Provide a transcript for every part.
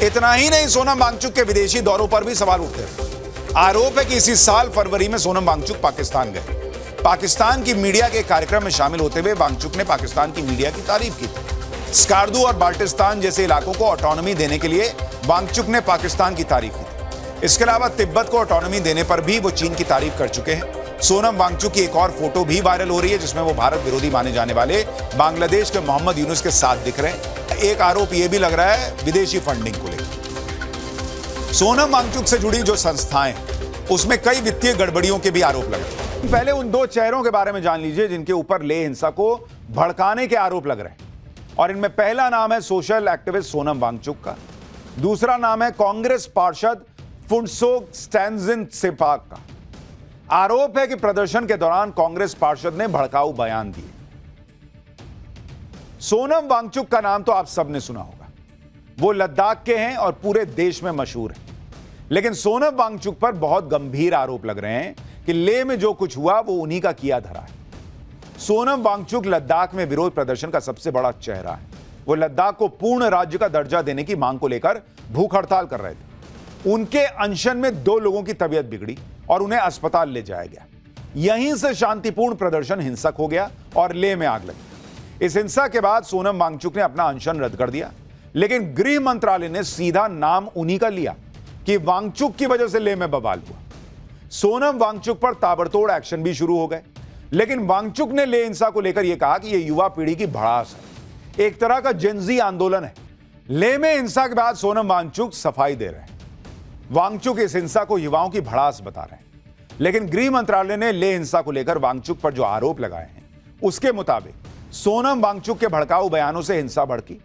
इतना ही नहीं, सोनम वांगचुक के विदेशी दौरों पर भी सवाल उठते हैं। आरोप है कि इसी साल फरवरी में सोनम वांगचुक पाकिस्तान गए। पाकिस्तान की मीडिया के कार्यक्रम में शामिल होते हुए वांगचुक ने पाकिस्तान की मीडिया की तारीफ की। स्कार्दू और बाल्टिस्तान जैसे इलाकों को ऑटोनॉमी देने के लिए वांगचुक ने पाकिस्तान की तारीफ की। इसके अलावा तिब्बत को ऑटोनॉमी देने पर भी वो चीन की तारीफ कर चुके हैं। सोनम वांगचुक की एक और फोटो भी वायरल हो रही है, जिसमें वो भारत विरोधी माने जाने वाले बांग्लादेश के मोहम्मद यूनुस के साथ दिख रहे हैं। एक आरोप यह भी लग रहा है विदेशी फंडिंग को लेकर। सोनम वांगचुक से जुड़ी जो संस्थाएं, उसमें कई वित्तीय गड़बड़ियों के भी आरोप लग रहे हैं। पहले उन दो चेहरों के बारे में जान लीजिए जिनके ऊपर लेह हिंसा को भड़काने के आरोप लग रहे हैं। और इनमें पहला नाम है सोशल एक्टिविस्ट सोनम वांगचुक का, दूसरा नाम है कांग्रेस पार्षद फुंसोक स्टैनजिन सेपाक का। आरोप है कि प्रदर्शन के दौरान कांग्रेस पार्षद ने भड़काऊ बयान दिए। सोनम वांगचुक का नाम तो आप सबने सुना होगा, वो लद्दाख के हैं और पूरे देश में मशहूर हैं। लेकिन सोनम वांगचुक पर बहुत गंभीर आरोप लग रहे हैं कि लेह में जो कुछ हुआ वो उन्हीं का किया धरा है। सोनम वांगचुक लद्दाख में विरोध प्रदर्शन का सबसे बड़ा चेहरा है। वो लद्दाख को पूर्ण राज्य का दर्जा देने की मांग को लेकर भूख हड़ताल कर रहे थे। उनके अनशन में 2 लोगों की तबीयत बिगड़ी और उन्हें अस्पताल ले जाया गया। यहीं से शांतिपूर्ण प्रदर्शन हिंसक हो गया और लेह में आग लगी। इस हिंसा के बाद सोनम वांगचुक ने अपना अनशन रद्द कर दिया, लेकिन गृह मंत्रालय ने सीधा नाम उन्हीं का लिया कि वांगचुक की वजह से लेह में बवाल हुआ। सोनम वांगचुक पर ताबड़तोड़ एक्शन भी शुरू हो गए, लेकिन वांगचुक ने लेह हिंसा को लेकर यह कहा कि यह युवा पीढ़ी की भड़ास है, एक तरह का जेनजी आंदोलन है। लेह में हिंसा के बाद सोनम वांगचुक सफाई दे रहे हैं। वांगचुक इस हिंसा को युवाओं की भड़ास बता रहे हैं, लेकिन गृह मंत्रालय ने लेह हिंसा को लेकर वांगचुक पर जो आरोप लगाए हैं, उसके मुताबिक सोनम वांगचुक के भड़काऊ बयानों से हिंसा भड़की।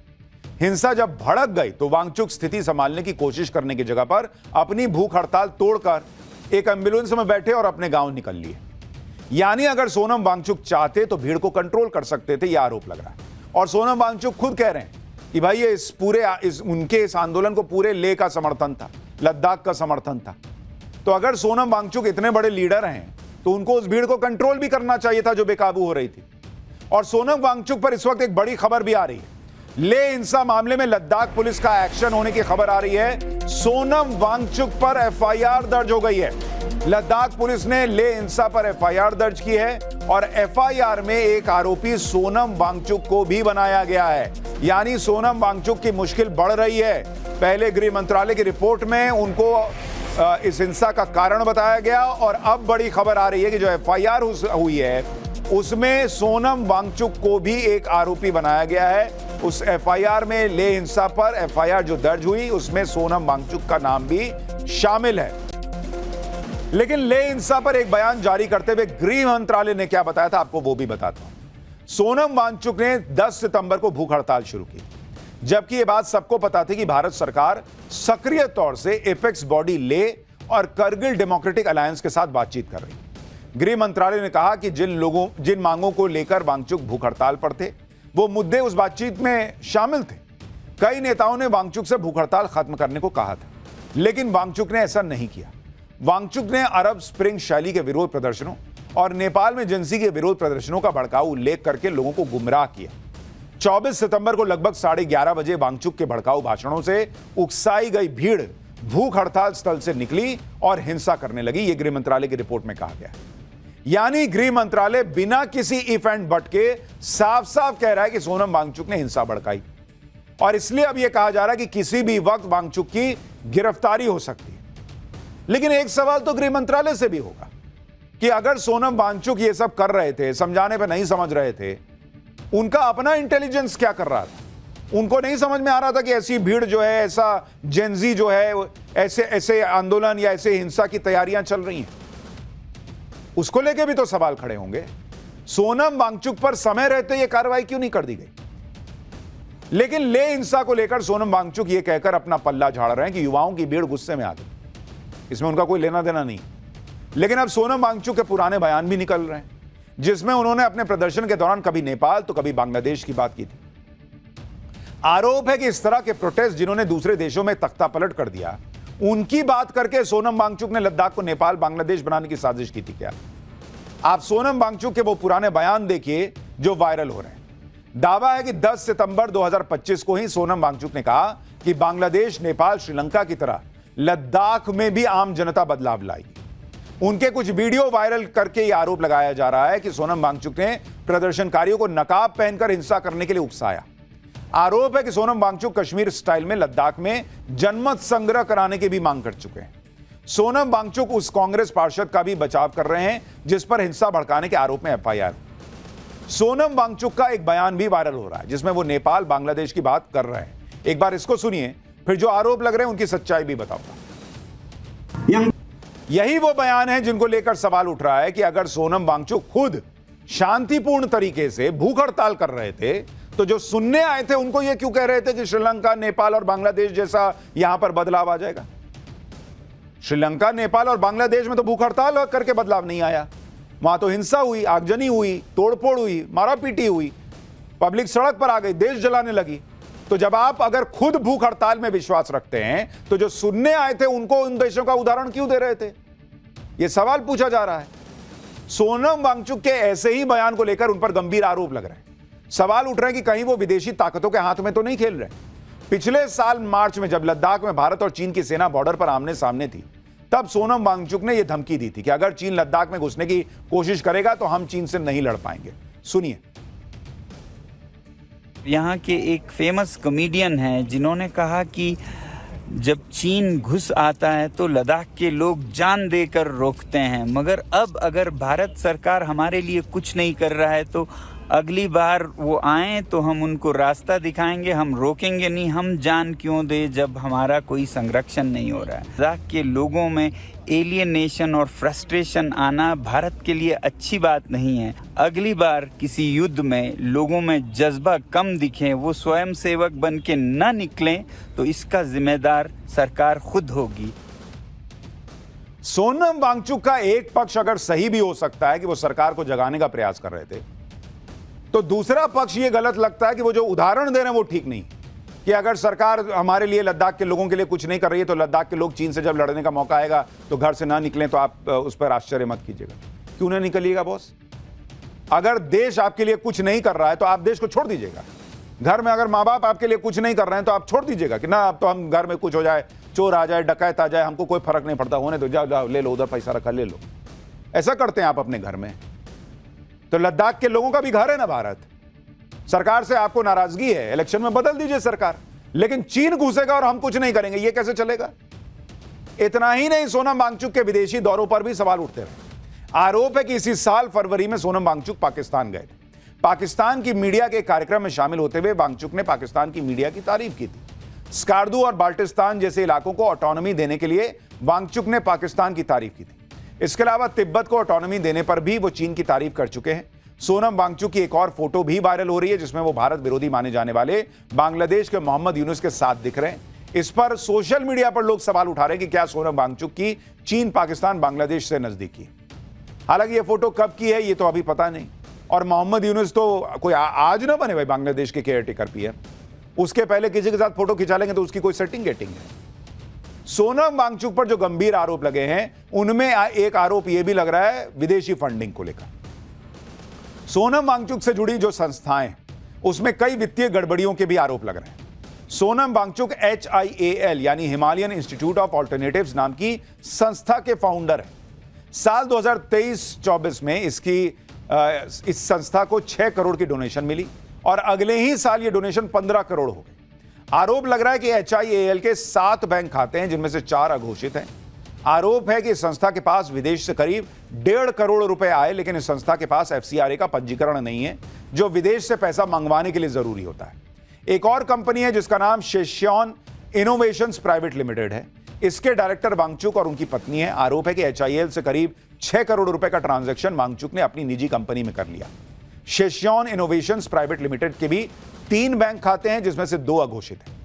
हिंसा जब भड़क गई तो वांगचुक स्थिति संभालने की कोशिश करने की जगह पर अपनी भूख हड़ताल तोड़कर एक एम्बुलेंस में बैठे और अपने गांव निकल लिए। यानी अगर सोनम वांगचुक चाहते तो भीड़ को कंट्रोल कर सकते थे, यह आरोप लग रहा है। और सोनम वांगचुक खुद कह रहे हैं कि भाई ये उनके इस आंदोलन को पूरे लेह का समर्थन था, लद्दाख का समर्थन था। तो अगर सोनम वांगचुक इतने बड़े लीडर हैं तो उनको उस भीड़ को कंट्रोल भी करना चाहिए था जो बेकाबू हो रही थी। और सोनम वांगचुक पर इस वक्त एक बड़ी खबर भी आ रही है। लेह हिंसा मामले में लद्दाख पुलिस का एक्शन होने की खबर आ रही है। सोनम वांगचुक पर एफआईआर दर्ज हो गई है। लद्दाख पुलिस ने लेह हिंसा पर एफआईआर दर्ज की है और एफआईआर में एक आरोपी सोनम वांगचुक को भी बनाया गया है। यानी सोनम वांगचुक की मुश्किल बढ़ रही है। पहले गृह मंत्रालय की रिपोर्ट में उनको इस हिंसा का कारण बताया गया और अब बड़ी खबर आ रही है कि जो एफआईआर हुई है उसमें सोनम वांगचुक को भी एक आरोपी बनाया गया है। उस एफआईआर में लेह हिंसा पर एफआईआर जो दर्ज हुई उसमें सोनम वांगचुक का नाम भी शामिल है। लेकिन लेह हिंसा पर एक बयान जारी करते हुए गृह मंत्रालय ने क्या बताया था, आपको वो भी बताता हूं। सोनम वांगचुक ने 10 सितंबर को भूख हड़ताल शुरू की, जबकि यह बात सबको पता थी कि भारत सरकार सक्रिय तौर से एपेक्स बॉडी लेह और करगिल डेमोक्रेटिक अलायंस के साथ बातचीत कर रही। गृह मंत्रालय ने कहा कि जिन मांगों को लेकर वांगचुक भूख हड़ताल पर थे वो मुद्दे उस बातचीत में शामिल थे। कई नेताओं ने वांगचुक से भूख हड़ताल खत्म करने को कहा था, लेकिन वांगचुक ने ऐसा नहीं किया। वांगचुक ने अरब स्प्रिंग शैली के विरोध प्रदर्शनों और नेपाल में जिंसी के विरोध प्रदर्शनों का भड़काऊ उल्लेख करके लोगों को गुमराह किया। 24 सितंबर को लगभग 11:30 बजे वांगचुक के भड़काऊ भाषणों से उकसाई गई भीड़ भूख हड़ताल स्थल से निकली और हिंसा करने लगी, यह गृह मंत्रालय की रिपोर्ट में कहा गया। यानी गृह मंत्रालय बिना किसी इफ एंड बट के साफ साफ कह रहा है कि सोनम वांगचुक ने हिंसा भड़काई और इसलिए अब यह कहा जा रहा है कि किसी भी वक्त वांगचुक की गिरफ्तारी हो सकती है। लेकिन एक सवाल तो गृह मंत्रालय से भी होगा कि अगर सोनम वांगचुक ये सब कर रहे थे, समझाने पर नहीं समझ रहे थे, उनका अपना इंटेलिजेंस क्या कर रहा था? उनको नहीं समझ में आ रहा था कि ऐसी भीड़ जो है, ऐसा जेनजी जो है, ऐसे आंदोलन या ऐसे हिंसा की तैयारियां चल रही हैं? उसको लेके भी तो सवाल खड़े होंगे। सोनम वांगचुक पर समय रहते यह कार्रवाई क्यों नहीं कर दी गई? लेकिन लेह हिंसा को लेकर सोनम वांगचुक यह कहकर अपना पल्ला झाड़ रहे हैं कि युवाओं की भीड़ गुस्से में आ गई, इसमें उनका कोई लेना देना नहीं। लेकिन अब सोनम वांगचुक के पुराने बयान भी निकल रहे हैं, जिसमें उन्होंने अपने प्रदर्शन के दौरान कभी नेपाल तो कभी बांग्लादेश की बात की थी। आरोप है कि इस तरह के प्रोटेस्ट जिन्होंने दूसरे देशों में तख्ता पलट कर दिया, उनकी बात करके सोनम वांगचुक ने लद्दाख को नेपाल बांग्लादेश बनाने की साजिश की थी क्या? आप सोनम वांगचुक के वो पुराने बयान देखिए जो वायरल हो रहे हैं। दावा है कि 10 सितंबर 2025 को ही सोनम वांगचुक ने कहा कि बांग्लादेश, नेपाल, श्रीलंका की तरह लद्दाख में भी आम जनता बदलाव लाएगी। उनके कुछ वीडियो वायरल करके यह आरोप लगाया जा रहा है कि सोनम वांगचुक ने प्रदर्शनकारियों को नकाब पहनकर हिंसा करने के लिए उकसाया। आरोप है कि सोनम वांगचुक कश्मीर स्टाइल में लद्दाख में जनमत संग्रह कराने की भी मांग कर चुके हैं। सोनम वांगचुक उस कांग्रेस पार्षद का भी बचाव कर रहे हैं जिस पर हिंसा भड़काने के आरोप में एफआईआर। सोनम वांगचुक का एक बयान भी वायरल हो रहा है जिसमें वो नेपाल, बांग्लादेश की बात कर रहे हैं। एक बार इसको सुनिए, फिर जो आरोप लग रहे हैं उनकी सच्चाई भी बताऊंगा। यही वो बयान है जिनको लेकर सवाल उठ रहा है कि अगर सोनम वांगचुक खुद शांतिपूर्ण तरीके से भूख हड़ताल कर रहे थे तो जो सुनने आए थे उनको ये क्यों कह रहे थे कि श्रीलंका, नेपाल और बांग्लादेश जैसा यहां पर बदलाव आ जाएगा? श्रीलंका, नेपाल और बांग्लादेश में तो भूख हड़ताल करके बदलाव नहीं आया। वहां तो हिंसा हुई, आगजनी हुई, तोड़फोड़ हुई, मारापीटी हुई, पब्लिक सड़क पर आ गई, देश जलाने लगी। तो जब आप अगर खुद भूख हड़ताल में विश्वास रखते हैं तो जो सुनने आए थे उनको उन देशों का उदाहरण क्यों दे रहे थे? यह सवाल पूछा जा रहा है। सोनम वांगचुक के ऐसे ही बयान को लेकर उन पर गंभीर आरोप लग रहे हैं। सवाल उठ रहे हैं कि कहीं वो विदेशी ताकतों के हाथ में तो नहीं खेल रहे। पिछले साल मार्च में जब लद्दाख में भारत और चीन की सेना बॉर्डर पर आमने सामने थी, तब सोनम वांगचुक ने यह धमकी दी थी कि अगर चीन लद्दाख में घुसने की कोशिश करेगा तो हम चीन से नहीं लड़ पाएंगे। सुनिए। यहाँ के एक फेमस कॉमेडियन हैं जिन्होंने कहा कि जब चीन घुस आता है तो लद्दाख के लोग जान देकर रोकते हैं, मगर अब अगर भारत सरकार हमारे लिए कुछ नहीं कर रहा है तो अगली बार वो आए तो हम उनको रास्ता दिखाएंगे, हम रोकेंगे नहीं। हम जान क्यों दे जब हमारा कोई संरक्षण नहीं हो रहा है। लद्दाख के लोगों में एलियनेशन और फ्रस्ट्रेशन आना भारत के लिए अच्छी बात नहीं है। अगली बार किसी युद्ध में लोगों में जज्बा कम दिखे, वो स्वयं सेवक बन के न निकलें, तो इसका जिम्मेदार सरकार खुद होगी। सोनम वांगचुक का एक पक्ष अगर सही भी हो सकता है कि वो सरकार को जगाने का प्रयास कर रहे थे, तो दूसरा पक्ष ये गलत लगता है कि वो जो उदाहरण दे रहे हैं वो ठीक नहीं। कि अगर सरकार हमारे लिए, लद्दाख के लोगों के लिए कुछ नहीं कर रही है तो लद्दाख के लोग चीन से जब लड़ने का मौका आएगा तो घर से ना निकलें, तो आप उस पर आश्चर्य मत कीजिएगा। क्यों ना निकलिएगा बॉस? अगर देश आपके लिए कुछ नहीं कर रहा है तो आप देश को छोड़ दीजिएगा। घर में अगर माँ बाप आपके लिए कुछ नहीं कर रहे हैं तो आप छोड़ दीजिएगा कि ना अब तो हम घर में कुछ हो जाए, चोर आ जाए, डकैत आ जाए, हमको कोई फर्क नहीं पड़ता, होने दो, जाओ जाओ ले लो, उधर पैसा रखा ले लो। ऐसा करते हैं आप अपने घर में। तो लद्दाख के लोगों का भी घर है ना भारत। सरकार से आपको नाराजगी है, इलेक्शन में बदल दीजिए सरकार, लेकिन चीन घुसेगा और हम कुछ नहीं करेंगे, यह कैसे चलेगा? इतना ही नहीं, सोनम वांगचुक के विदेशी दौरों पर भी सवाल उठते रहे। आरोप है कि इसी साल फरवरी में सोनम वांगचुक पाकिस्तान गए थे। पाकिस्तान की मीडिया के कार्यक्रम में शामिल होते हुए वांगचुक ने पाकिस्तान की मीडिया की तारीफ की थी। स्कार्दू और बाल्टिस्तान जैसे इलाकों को ऑटोनॉमी देने के लिए वांगचुक ने पाकिस्तान की तारीफ की थी। इसके अलावा तिब्बत को ऑटोनॉमी देने पर भी वो चीन की तारीफ कर चुके हैं। सोनम वांगचुक की एक और फोटो भी वायरल हो रही है जिसमें वो भारत विरोधी माने जाने वाले बांग्लादेश के मोहम्मद यूनुस के साथ दिख रहे हैं। इस पर सोशल मीडिया पर लोग सवाल उठा रहे हैं कि क्या सोनम वांगचुक की चीन, पाकिस्तान, बांग्लादेश से नजदीकी है। हालांकि ये फोटो कब की है ये तो अभी पता नहीं। और मोहम्मद यूनुस तो कोई आज ना बने भाई बांग्लादेश के केयरटेकर पीएम, उसके पहले किसी के साथ फोटो खिंचा लेंगे तो उसकी कोई सेटिंग गेटिंग है। सोनम वांगचुक पर जो गंभीर आरोप लगे हैं उनमें एक आरोप यह भी लग रहा है विदेशी फंडिंग को लेकर। सोनम वांगचुक से जुड़ी जो संस्थाएं, उसमें कई वित्तीय गड़बड़ियों के भी आरोप लग रहे हैं। सोनम वांगचुक HIAL यानी हिमालयन इंस्टीट्यूट ऑफ ऑल्टरनेटिव्स नाम की संस्था के फाउंडर हैं। साल 2023-24 में इस संस्था को 6 करोड़ की डोनेशन मिली और अगले ही साल ये डोनेशन 15 करोड़ हो गई। आरोप लग रहा है कि HIAL के 7 बैंक खाते हैं जिनमें से 4 अघोषित हैं। आरोप है कि इस संस्था के पास विदेश से करीब 1.5 करोड़ रुपए आए, लेकिन इस संस्था के पास FCRA का पंजीकरण नहीं है जो विदेश से पैसा मंगवाने के लिए जरूरी होता है। एक और कंपनी है जिसका नाम शेश्योन इनोवेशंस प्राइवेट लिमिटेड है। इसके डायरेक्टर वांगचुक और उनकी पत्नी है। आरोप है कि HIAL से करीब 6 करोड़ रुपए का ट्रांजैक्शन वांगचुक ने अपनी निजी कंपनी में कर लिया। शेश्योन इनोवेशंस प्राइवेट लिमिटेड के भी 3 बैंक खाते हैं जिसमें से 2 अघोषित हैं।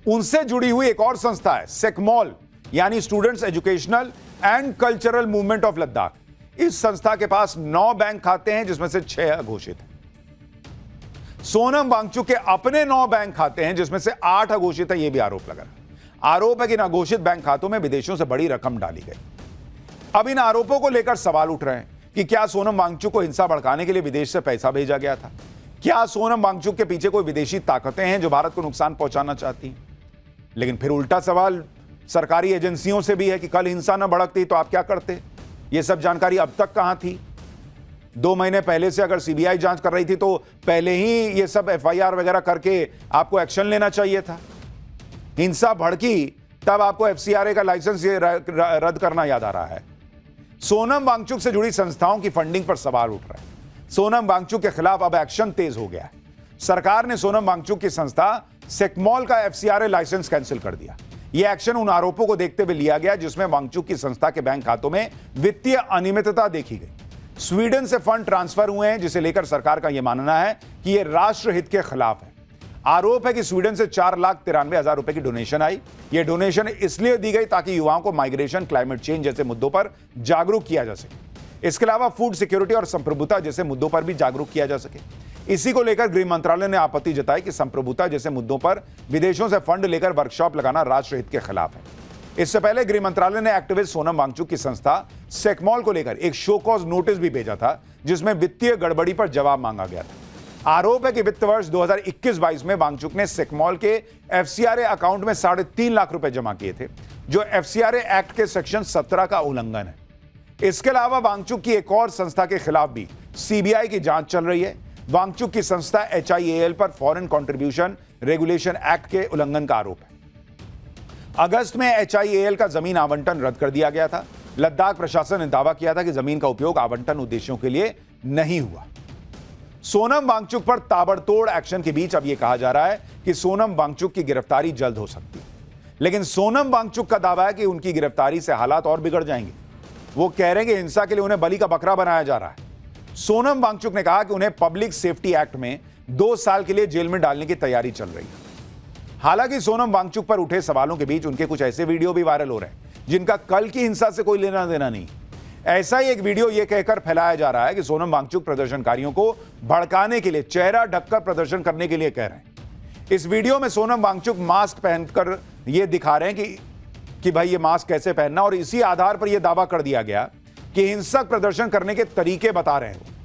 उनसे जुड़ी हुई एक और संस्था है सेकमॉल यानी students educational and cultural movement of Ladakh. इस संस्था के पास 9 बैंक खाते हैं जिसमें से 6 अघोषित हैं। सोनम वांगचुक के अपने 9 बैंक खाते हैं जिसमें से 8 अघोषित है, यह भी आरोप लगा। आरोप है कि इन अघोषित बैंक खातों में विदेशों से बड़ी रकम डाली गई। अब इन आरोपों को लेकर सवाल उठ रहे हैं कि क्या सोनम वांगचुक को हिंसा भड़काने के लिए विदेश से पैसा भेजा गया था? क्या सोनम वांगचुक के पीछे कोई विदेशी ताकतें हैं जो भारत को नुकसान पहुंचाना चाहती हैं? लेकिन फिर उल्टा सवाल सरकारी एजेंसियों से भी है कि कल हिंसा न भड़कती तो आप क्या करते? यह सब जानकारी अब तक कहां थी? 2 महीने पहले से अगर सीबीआई जांच कर रही थी तो पहले ही ये सब एफआईआर वगैरह करके आपको एक्शन लेना चाहिए था। हिंसा भड़की तब आपको एफसीआरए का लाइसेंस रद्द करना याद आ रहा है। सोनम वांगचुक से जुड़ी संस्थाओं की फंडिंग पर सवाल उठ रहा है। सोनम वांगचुक के खिलाफ अब एक्शन तेज हो गया है। सरकार ने सोनम वांगचुक की संस्था सेकमॉल का एफसीआरए लाइसेंस कैंसिल कर दिया। यह एक्शन उन आरोपों को देखते हुए लिया गया जिसमें वांगचुक की संस्था के बैंक खातों में वित्तीय अनियमितता देखी गई। स्वीडन से फंड ट्रांसफर हुए हैं जिसे लेकर सरकार का यह मानना है कि यह राष्ट्रहित के खिलाफ है। आरोप है कि स्वीडन से 4,93,000 रुपए की डोनेशन आई। यह डोनेशन इसलिए दी गई ताकि युवाओं को माइग्रेशन, क्लाइमेट चेंज जैसे मुद्दों पर जागरूक किया जा सके। इसके अलावा फूड सिक्योरिटी और संप्रभुता जैसे मुद्दों पर भी जागरूक किया जा सके। इसी को लेकर गृह मंत्रालय ने आपत्ति जताई कि संप्रभुता जैसे मुद्दों पर विदेशों से फंड लेकर वर्कशॉप लगाना राष्ट्रहित के खिलाफ है। इससे पहले गृह मंत्रालय ने एक्टिविस्ट सोनम वांगचुक की संस्था सेकमॉल को लेकर एक शो कॉज नोटिस भी भेजा था जिसमें वित्तीय गड़बड़ी पर जवाब मांगा गया था। आरोप है कि वित्त वर्ष 2021-22 में वांगचुक ने सेकमॉल के एफसीआरए अकाउंट में 3.5 लाख रुपए जमा किए थे, जो एफसीआरए एक्ट के सेक्शन 17 का उल्लंघन है। इसके अलावा वांगचुक की एक और संस्था के खिलाफ भी सीबीआई की जांच चल रही है। वांगचुक की संस्था HIAL पर फॉरेन कंट्रीब्यूशन रेगुलेशन एक्ट के उल्लंघन का आरोप है। अगस्त में HIAL का जमीन आवंटन रद्द कर दिया गया था। लद्दाख प्रशासन ने दावा किया था कि जमीन का उपयोग आवंटन उद्देश्यों के लिए नहीं हुआ। सोनम वांगचुक पर ताबड़तोड़ एक्शन के बीच अब यह कहा जा रहा है कि सोनम वांगचुक की गिरफ्तारी जल्द हो सकती है। लेकिन सोनम वांगचुक का दावा है कि उनकी गिरफ्तारी से हालात और बिगड़ जाएंगे। वो कह रहे हैं कि हिंसा के लिए उन्हें बलि का बकरा बनाया जा रहा है। सोनम वांगचुक ने कहा कि उन्हें पब्लिक सेफ्टी एक्ट में 2 साल के लिए जेल में डालने की तैयारी चल रही है। हालांकि सोनम वांगचुक पर उठे सवालों के बीच उनके कुछ ऐसे वीडियो भी वायरल हो रहे हैं जिनका कल की हिंसा से कोई लेना देना नहीं। ऐसा ही एक वीडियो यह कहकर फैलाया जा रहा है कि सोनम वांगचुक प्रदर्शनकारियों को भड़काने के लिए चेहरा ढककर प्रदर्शन करने के लिए कह रहे हैं। इस वीडियो में सोनम वांगचुक मास्क पहनकर यह दिखा रहे हैं कि भाई ये मास्क कैसे पहनना, और इसी आधार पर यह दावा कर दिया गया कि हिंसक प्रदर्शन करने के तरीके बता रहे हैं।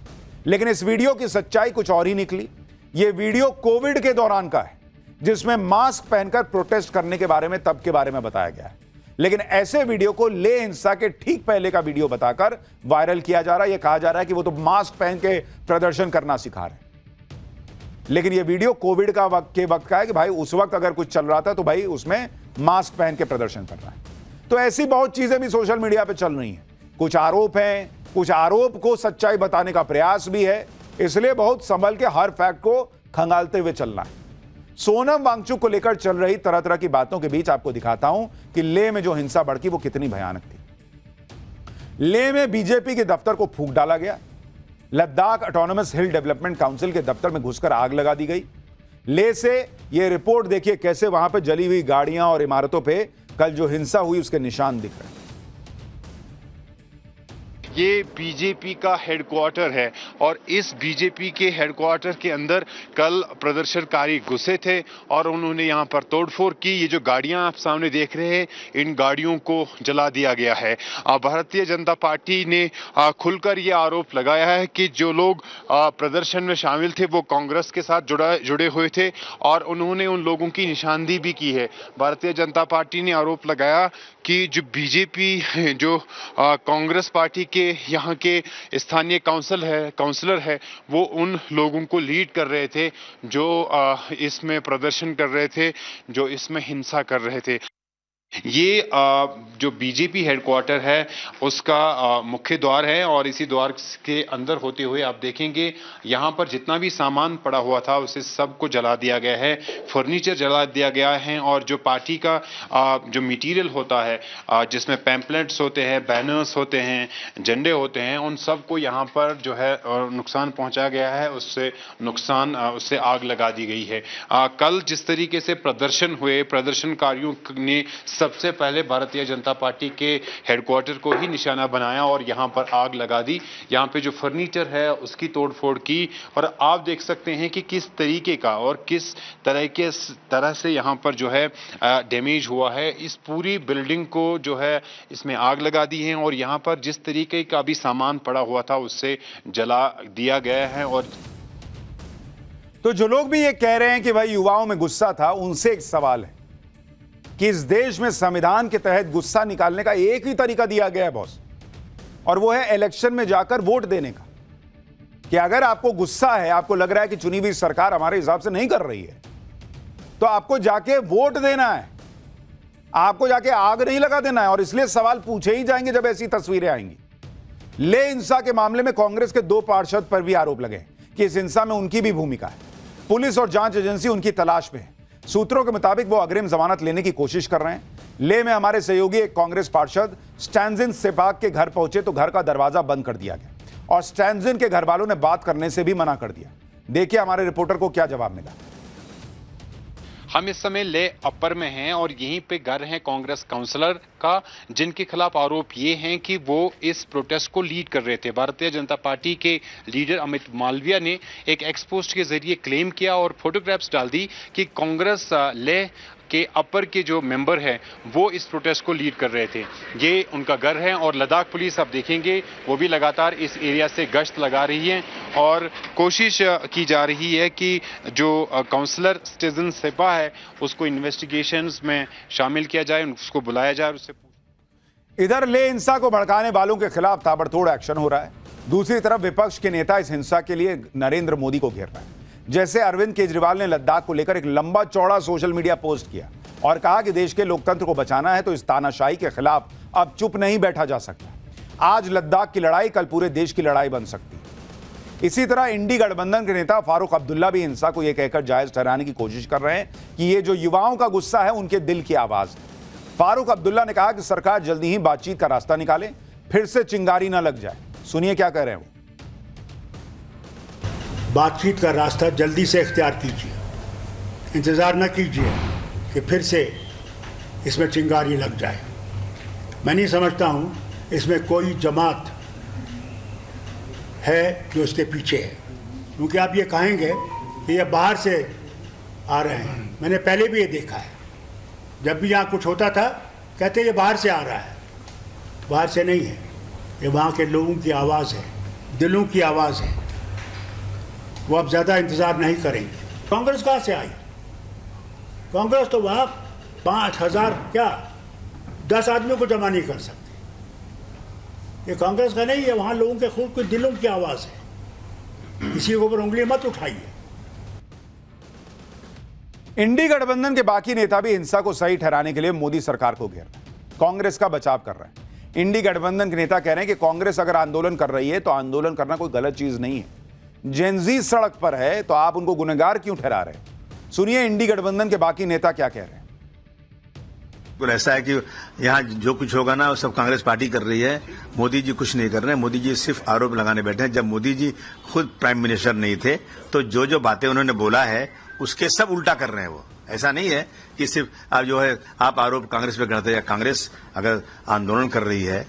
लेकिन इस वीडियो की सच्चाई कुछ और ही निकली। यह वीडियो कोविड के दौरान का है जिसमें मास्क पहनकर प्रोटेस्ट करने के बारे में तब के बारे में बताया गया है। लेकिन ऐसे वीडियो को ले हिंसा के ठीक पहले का वीडियो बताकर वायरल किया जा रहा है। यह कहा जा रहा है कि वो तो मास्क पहन के प्रदर्शन करना सिखा रहे हैं। लेकिन यह वीडियो कोविड के वक्त का है कि भाई उस वक्त अगर कुछ चल रहा था तो भाई उसमें मास्क पहन के प्रदर्शन कर रहा है। तो ऐसी बहुत चीजें भी सोशल मीडिया पे चल रही हैं। कुछ आरोप हैं, कुछ आरोप को सच्चाई बताने का प्रयास भी है, इसलिए बहुत संभल के हर फैक्ट को खंगालते हुए चलना है। सोनम वांगचुक को लेकर चल रही तरह तरह की बातों के बीच आपको दिखाता हूं कि लेह में जो हिंसा भड़की वो कितनी भयानक थी। लेह में बीजेपी के दफ्तर को फूंक डाला गया। लद्दाख ऑटोनोमस हिल डेवलपमेंट काउंसिल के दफ्तर में घुसकर आग लगा दी गई। लेह से यह रिपोर्ट देखिए कैसे वहां पे जली हुई गाड़ियां और इमारतों पे कल जो हिंसा हुई उसके निशान दिख रहे हैं। ये बीजेपी का हेडक्वार्टर है और इस बीजेपी के हेडक्वार्टर के अंदर कल प्रदर्शनकारी घुसे थे और उन्होंने यहाँ पर तोड़फोड़ की। ये जो गाड़ियां आप सामने देख रहे हैं, इन गाड़ियों को जला दिया गया है। भारतीय जनता पार्टी ने खुलकर ये आरोप लगाया है कि जो लोग प्रदर्शन में शामिल थे वो कांग्रेस के साथ जुड़े हुए थे और उन्होंने उन लोगों की निशानदेही भी की है। भारतीय जनता पार्टी ने आरोप लगाया कि जो बीजेपी जो कांग्रेस पार्टी के यहाँ के स्थानीय काउंसलर है वो उन लोगों को लीड कर रहे थे जो इसमें प्रदर्शन कर रहे थे, जो इसमें हिंसा कर रहे थे। ये जो बीजेपी हेडक्वार्टर है उसका मुख्य द्वार है और इसी द्वार के अंदर होते हुए आप देखेंगे यहाँ पर जितना भी सामान पड़ा हुआ था उसे सबको जला दिया गया है, फर्नीचर जला दिया गया है और जो पार्टी का जो मटेरियल होता है जिसमें पैम्पलेट्स होते हैं, बैनर्स होते हैं, झंडे होते हैं, उन सबको यहाँ पर जो है नुकसान पहुँचाया गया है। उससे आग लगा दी गई है। कल जिस तरीके से प्रदर्शन हुए, प्रदर्शनकारियों ने सबसे पहले भारतीय जनता पार्टी के हेडक्वार्टर को ही निशाना बनाया और यहां पर आग लगा दी। यहां पे जो फर्नीचर है उसकी तोड़फोड़ की और आप देख सकते हैं कि किस तरीके का और किस तरह से यहां पर जो है डैमेज हुआ है। इस पूरी बिल्डिंग को जो है इसमें आग लगा दी है और यहां पर जिस तरीके का भी सामान पड़ा हुआ था उससे जला दिया गया है। और तो जो लोग भी ये कह रहे हैं कि भाई युवाओं में गुस्सा था, उनसे एक सवाल है कि इस देश में संविधान के तहत गुस्सा निकालने का एक ही तरीका दिया गया है बॉस, और वो है इलेक्शन में जाकर वोट देने का। कि अगर आपको गुस्सा है, आपको लग रहा है कि चुनी हुई सरकार हमारे हिसाब से नहीं कर रही है, तो आपको जाके वोट देना है, आपको जाके आग नहीं लगा देना है। और इसलिए सवाल पूछे ही जाएंगे जब ऐसी तस्वीरें आएंगी। ले हिंसा के मामले में कांग्रेस के 2 पार्षद पर भी आरोप लगे कि इस हिंसा में उनकी भी भूमिका है। पुलिस और जांच एजेंसी उनकी तलाश में है। सूत्रों के मुताबिक वो अग्रिम जमानत लेने की कोशिश कर रहे हैं। ले में हमारे सहयोगी एक कांग्रेस पार्षद स्टैंजिन सेपाक के घर पहुंचे तो घर का दरवाजा बंद कर दिया गया और स्टैंजिन के घर वालों ने बात करने से भी मना कर दिया। देखिए हमारे रिपोर्टर को क्या जवाब मिला। हम इस समय ले अपर में हैं और यहीं पे घर है कांग्रेस काउंसलर का, जिनके खिलाफ आरोप ये हैं कि वो इस प्रोटेस्ट को लीड कर रहे थे। भारतीय जनता पार्टी के लीडर अमित मालवीय ने एक एक्सपोस्ट के जरिए क्लेम किया और फोटोग्राफ्स डाल दी कि कांग्रेस ले के अपर के जो मेंबर हैं वो इस प्रोटेस्ट को लीड कर रहे थे। ये उनका घर है और लद्दाख पुलिस आप देखेंगे वो भी लगातार इस एरिया से गश्त लगा रही है और कोशिश की जा रही है कि जो काउंसलर स्टेजन सेपा है उसको इन्वेस्टिगेशंस में शामिल किया जाए, उसको बुलाया जाए, उससे। इधर ले हिंसा को भड़काने वालों के खिलाफ ताबड़तोड़ एक्शन हो रहा है। दूसरी तरफ विपक्ष के नेता इस हिंसा के लिए नरेंद्र मोदी को घेर रहे हैं। जैसे अरविंद केजरीवाल ने लद्दाख को लेकर एक लंबा चौड़ा सोशल मीडिया पोस्ट किया और कहा कि देश के लोकतंत्र को बचाना है तो इस तानाशाही के खिलाफ अब चुप नहीं बैठा जा सकता। आज लद्दाख की लड़ाई कल पूरे देश की लड़ाई बन सकती है। इसी तरह इंडी गठबंधन के नेता फारूक अब्दुल्ला भी हिंसा को यह कहकर जायज ठहराने की कोशिश कर रहे हैं कि ये जो युवाओं का गुस्सा है उनके दिल की आवाज है। फारूक अब्दुल्ला ने कहा कि सरकार जल्दी ही बातचीत का रास्ता निकाले, फिर से चिंगारी ना लग जाए। सुनिए क्या कह रहे हैं वो। बातचीत का रास्ता जल्दी से इख्तियार कीजिए, इंतज़ार न कीजिए कि फिर से इसमें चिंगारी लग जाए। मैं नहीं समझता हूँ इसमें कोई जमात है जो इसके पीछे है, क्योंकि आप ये कहेंगे कि ये बाहर से आ रहे हैं। मैंने पहले भी ये देखा है, जब भी यहाँ कुछ होता था कहते ये बाहर से आ रहा है। बाहर से नहीं है, ये वहाँ के लोगों की आवाज़ है, दिलों की आवाज़ है। वो अब ज़्यादा इंतज़ार नहीं करेंगे। कांग्रेस कहाँ से आई? कांग्रेस तो वहाँ 5000 क्या 10 आदमियों को जमा नहीं कर सकती। ये कांग्रेस का नहीं है, वहाँ लोगों के खुद के दिलों की आवाज़ है। किसी के ऊपर उंगली मत उठाइए। इंडी गठबंधन के बाकी नेता भी हिंसा को सही ठहराने के लिए मोदी सरकार को घेर रहे हैं, कांग्रेस का बचाव कर रहे हैं। इंडी गठबंधन के नेता कह रहे हैं कि कांग्रेस अगर आंदोलन कर रही है तो आंदोलन करना कोई गलत चीज नहीं है। जेनजी सड़क पर है तो आप उनको गुनहगार क्यों ठहरा रहे हैं? सुनिए इंडी गठबंधन के बाकी नेता क्या कह रहे हैं। ऐसा है कि यहाँ जो कुछ होगा ना वो सब कांग्रेस पार्टी कर रही है, मोदी जी कुछ नहीं कर रहे हैं। मोदी जी सिर्फ आरोप लगाने बैठे हैं। जब मोदी जी खुद प्राइम मिनिस्टर नहीं थे तो जो बातें उन्होंने बोला है उसके सब उल्टा कर रहे हैं वो। ऐसा नहीं है कि सिर्फ आप जो है आप आरोप कांग्रेस पे करते हैं। कांग्रेस अगर आंदोलन कर रही है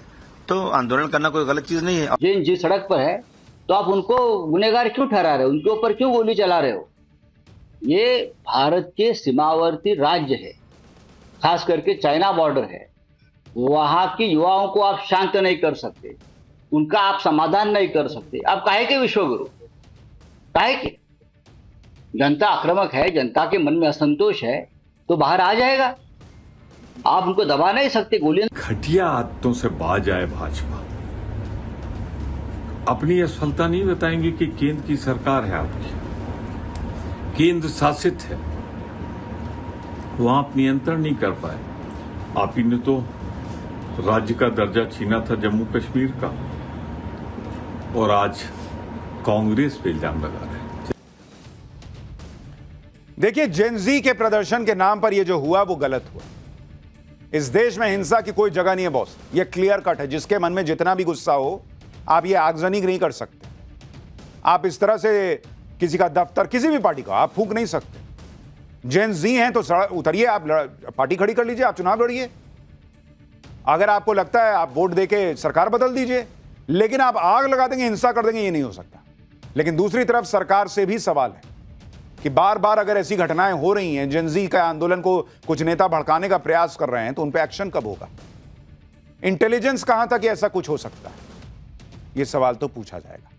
तो आंदोलन करना कोई गलत चीज नहीं है। जिस सड़क पर है तो आप उनको गुनहगार क्यों ठहरा रहे हो? उनके ऊपर क्यों गोली चला रहे हो? ये भारत के सीमावर्ती राज्य है, खास करके चाइना बॉर्डर है। वहां की युवाओं को आप शांत नहीं कर सकते, उनका आप समाधान नहीं कर सकते। आप काहे के विश्वगुरु? काहे के? जनता आक्रामक है, जनता के मन में असंतोष है तो बाहर आ जाएगा। आप उनको दबा नहीं सकते। गोलियां घटिया आदतों से बाज आए भाजपा। अपनी असफलता नहीं बताएंगे कि केंद्र की सरकार है आपकी, केंद्र शासित है, वहां आप नियंत्रण नहीं कर पाए। आप ही ने तो राज्य का दर्जा छीना था जम्मू कश्मीर का, और आज कांग्रेस पे इल्जाम लगा रहे हैं। देखिए, जेनजी के प्रदर्शन के नाम पर यह जो हुआ वो गलत हुआ। इस देश में हिंसा की कोई जगह नहीं है बॉस, ये क्लियर कट है। जिसके मन में जितना भी गुस्सा हो आप ये आगजनी नहीं कर सकते। आप इस तरह से किसी का दफ्तर, किसी भी पार्टी का आप फूंक नहीं सकते। जेनजी हैं तो उतरिए, आप पार्टी खड़ी कर लीजिए, आप चुनाव लड़िए। अगर आपको लगता है आप वोट देके सरकार बदल दीजिए, लेकिन आप आग लगा देंगे, हिंसा कर देंगे, ये नहीं हो सकता। लेकिन दूसरी तरफ सरकार से भी सवाल है कि बार बार अगर ऐसी घटनाएं हो रही हैं, जेनजी का आंदोलन को कुछ नेता भड़काने का प्रयास कर रहे हैं, तो उन पर एक्शन कब होगा? इंटेलिजेंस कहां तक ऐसा कुछ हो सकता है? ये सवाल तो पूछा जाएगा।